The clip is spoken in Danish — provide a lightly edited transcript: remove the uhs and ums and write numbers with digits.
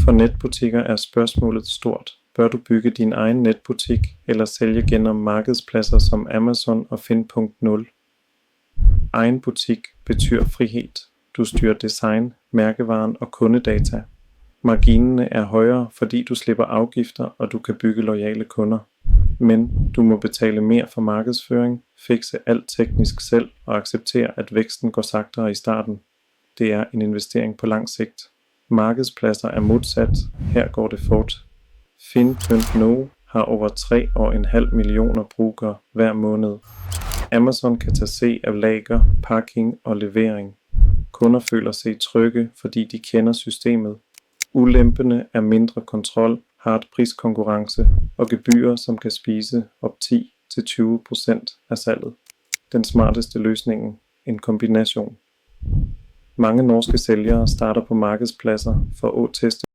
For netbutikker er spørgsmålet stort. Bør du bygge din egen netbutik eller sælge gennem markedspladser som Amazon og Find.0? Egen butik betyder frihed. Du styrer design, mærkevaren og kundedata. Marginerne er højere, fordi du slipper afgifter, og du kan bygge loyale kunder. Men du må betale mere for markedsføring, fikse alt teknisk selv og acceptere, at væksten går sagtere i starten. Det er en investering på lang sigt. Markedspladser er modsat. Her går det fort. Find.no har over 3,5 millioner brugere hver måned. Amazon kan tage se af lager, pakning og levering. Kunder føler sig trygge, fordi de kender systemet. Ulempene er mindre kontrol, hard priskonkurrence og gebyrer, som kan spise op 10-20% af salget. Den smarteste løsning, en kombination. Mange norske sælgere starter på markedspladser for at teste